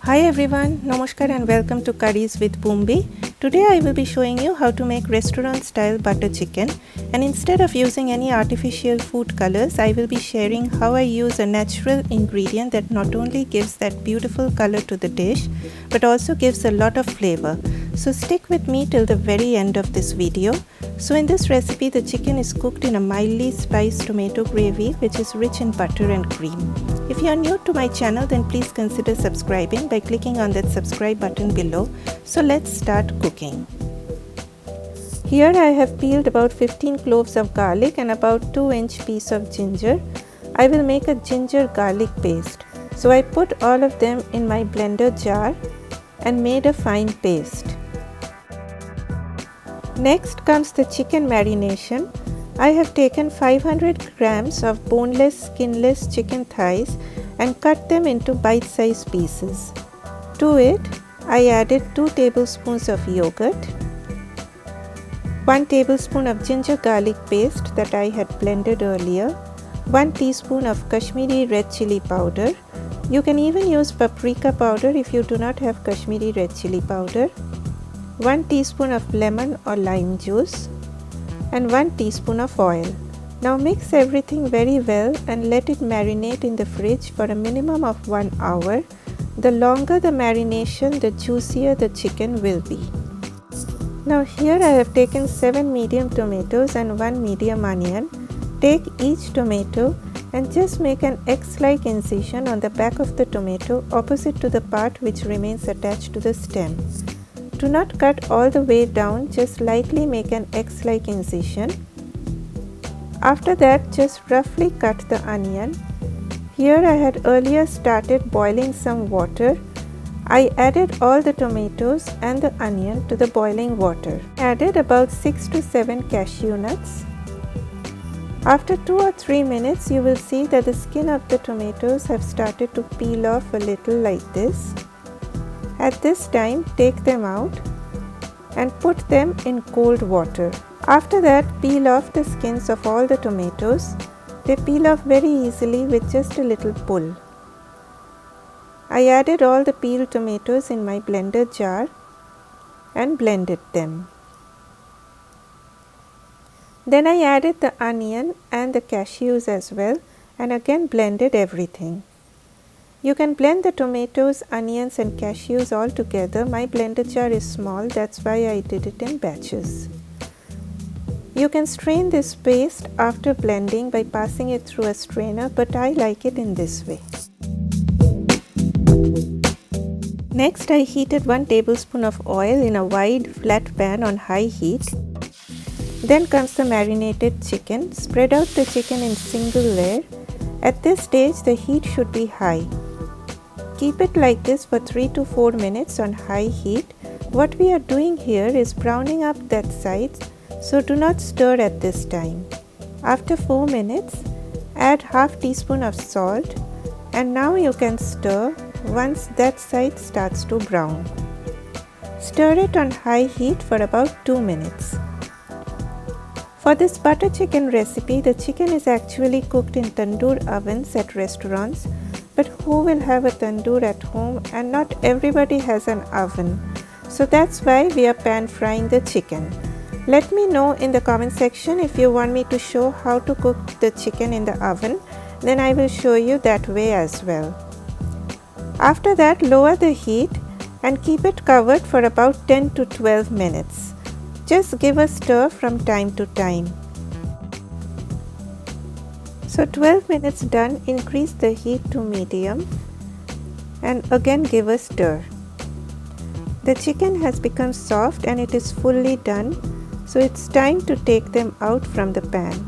Hi everyone, Namaskar and welcome to Curries with Boombi. Today I will be showing you how to make restaurant style butter chicken, and instead of using any artificial food colors, I will be sharing how I use a natural ingredient that not only gives that beautiful color to the dish but also gives a lot of flavor. So stick with me till the very end of this video. So in this recipe the chicken is cooked in a mildly spiced tomato gravy which is rich in butter and cream. If you are new to my channel, then please consider subscribing by clicking on that subscribe button below. So let's start cooking. Here I have peeled about 15 cloves of garlic and about 2-inch piece of ginger. I will make a ginger garlic paste. So I put all of them in my blender jar and made a fine paste. Next comes the chicken marination. I have taken 500 grams of boneless, skinless chicken thighs and cut them into bite-sized pieces. To it, I added 2 tablespoons of yogurt, 1 tablespoon of ginger garlic paste that I had blended earlier, 1 teaspoon of Kashmiri red chili powder. You can even use paprika powder if you do not have Kashmiri red chili powder, 1 teaspoon of lemon or lime juice, and 1 teaspoon of oil. Now mix everything very well and let it marinate in the fridge for a minimum of 1 hour. The longer the marination, the juicier the chicken will be. Now here I have taken 7 medium tomatoes and 1 medium onion. Take each tomato and just make an X-like incision on the back of the tomato opposite to the part which remains attached to the stem. Do not cut all the way down, just lightly make an X-like incision. After that, just roughly cut the onion. Here I had earlier started boiling some water. I added all the tomatoes and the onion to the boiling water. Added about 6 to 7 cashew nuts. After 2 or 3 minutes, you will see that the skin of the tomatoes have started to peel off a little like this. At this time, take them out and put them in cold water. After that, peel off the skins of all the tomatoes. They peel off very easily with just a little pull. I added all the peeled tomatoes in my blender jar and blended them. Then I added the onion and the cashews as well and again blended everything. You can blend the tomatoes, onions and cashews all together. My blender jar is small, that's why I did it in batches. You can strain this paste after blending by passing it through a strainer, but I like it in this way. Next I heated 1 tablespoon of oil in a wide flat pan on high heat. Then comes the marinated chicken. Spread out the chicken in single layer. At this stage the heat should be high. Keep it like this for 3 to 4 minutes on high heat. What we are doing here is browning up that side, so do not stir at this time. After 4 minutes, add half teaspoon of salt and now you can stir once that side starts to brown. Stir it on high heat for about 2 minutes. For this butter chicken recipe, the chicken is actually cooked in tandoor ovens at restaurants. But who will have a tandoor at home, and not everybody has an oven. So that's why we are pan frying the chicken. Let me know in the comment section if you want me to show how to cook the chicken in the oven. Then I will show you that way as well. After that, lower the heat and keep it covered for about 10 to 12 minutes. Just give a stir from time to time. So 12 minutes done, increase the heat to medium and again give a stir. The chicken has become soft and it is fully done, so it's time to take them out from the pan.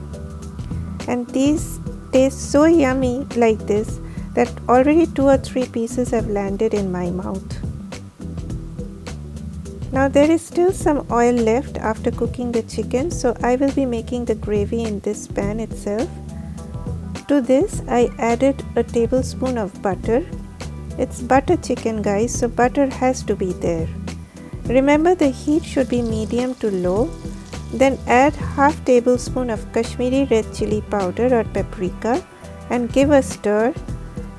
And these taste so yummy like this that already 2 or 3 pieces have landed in my mouth. Now there is still some oil left after cooking the chicken, so I will be making the gravy in this pan itself. To this I added a tablespoon of butter. It's butter chicken guys, so butter has to be there. Remember the heat should be medium to low. Then add half tablespoon of Kashmiri red chili powder or paprika and give a stir.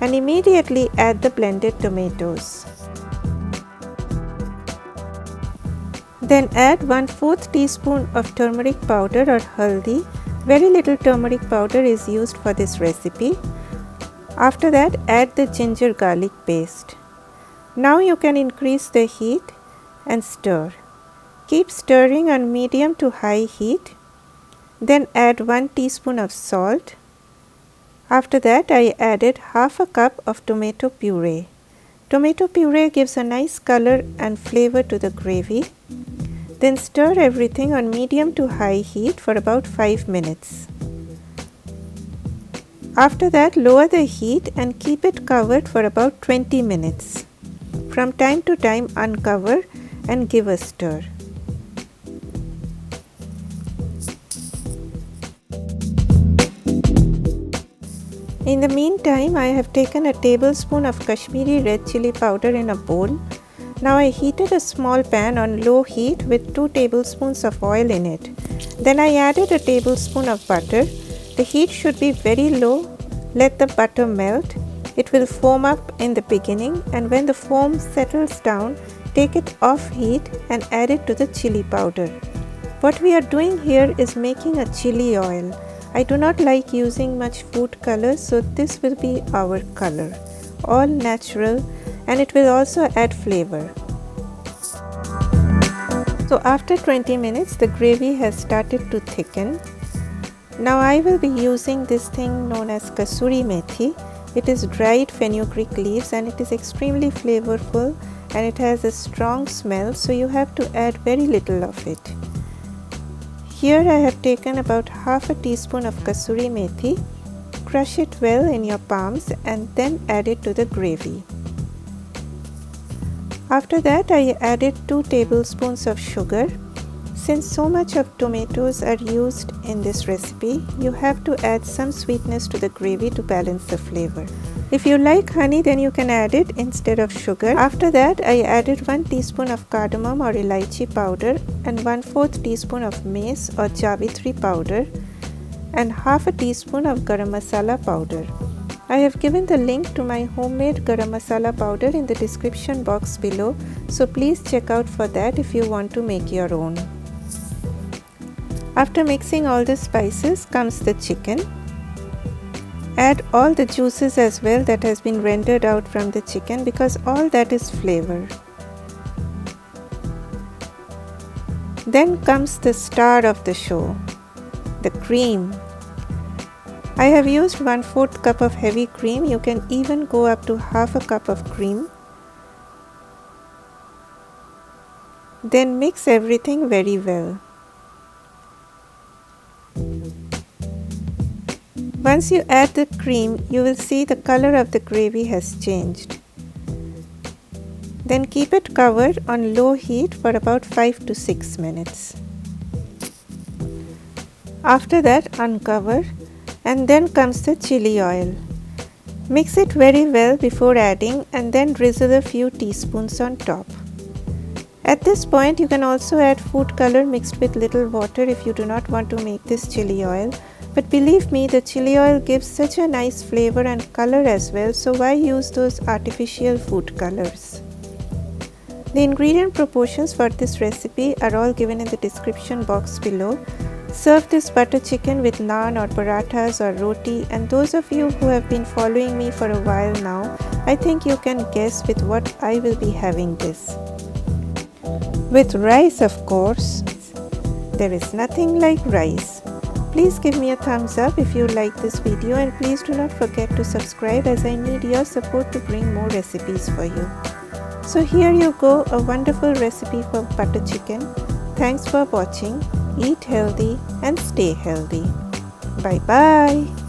and immediately add the blended tomatoes. Then add 1/4 teaspoon of turmeric powder or haldi. Very little turmeric powder is used for this recipe. After that, add the ginger garlic paste. Now you can increase the heat and stir. Keep stirring on medium to high heat. Then add 1 teaspoon of salt. After that, I added half a cup of tomato puree. Tomato puree gives a nice color and flavor to the gravy. Then stir everything on medium to high heat for about 5 minutes. After that, lower the heat and keep it covered for about 20 minutes. From time to time, uncover and give a stir. In the meantime, I have taken a tablespoon of Kashmiri red chili powder in a bowl. Now I heated a small pan on low heat with 2 tablespoons of oil in it. Then I added a tablespoon of butter. The heat should be very low. Let the butter melt. It will foam up in the beginning, and when the foam settles down, take it off heat and add it to the chili powder. What we are doing here is making a chili oil. I do not like using much food color, so this will be our color. All natural, and it will also add flavor. So after 20 minutes, the gravy has started to thicken. Now I will be using this thing known as Kasurimethi. It is dried fenugreek leaves and it is extremely flavorful and it has a strong smell, so you have to add very little of it. Here I have taken about half a teaspoon of kasuri methi. Crush it well in your palms and then add it to the gravy. After that, I added 2 tablespoons of sugar. Since so much of tomatoes are used in this recipe, you have to add some sweetness to the gravy to balance the flavor. If you like honey, then you can add it instead of sugar. After that, I added 1 teaspoon of cardamom or elaichi powder and 1/4 teaspoon of mace or jawitri powder and half a teaspoon of garam masala powder. I have given the link to my homemade garam masala powder in the description box below, so please check out for that if you want to make your own. After mixing all the spices comes the chicken. Add all the juices as well that has been rendered out from the chicken, because all that is flavor. Then comes the star of the show, the cream. I have used 1/4 cup of heavy cream. You can even go up to half a cup of cream. Then mix everything very well. Once you add the cream, you will see the color of the gravy has changed. Then keep it covered on low heat for about 5 to 6 minutes. After that, uncover, and then comes the chili oil. Mix it very well before adding and then drizzle a few teaspoons on top. At this point, you can also add food color mixed with little water if you do not want to make this chili oil. But believe me, the chili oil gives such a nice flavor and color as well, so why use those artificial food colors? The ingredient proportions for this recipe are all given in the description box below. Serve this butter chicken with naan or parathas or roti, and those of you who have been following me for a while now, I think you can guess with what I will be having this. With rice, of course. There is nothing like rice. Please give me a thumbs up if you like this video, and please do not forget to subscribe, as I need your support to bring more recipes for you. So here you go, a wonderful recipe for butter chicken. Thanks for watching. Eat healthy and stay healthy. Bye bye.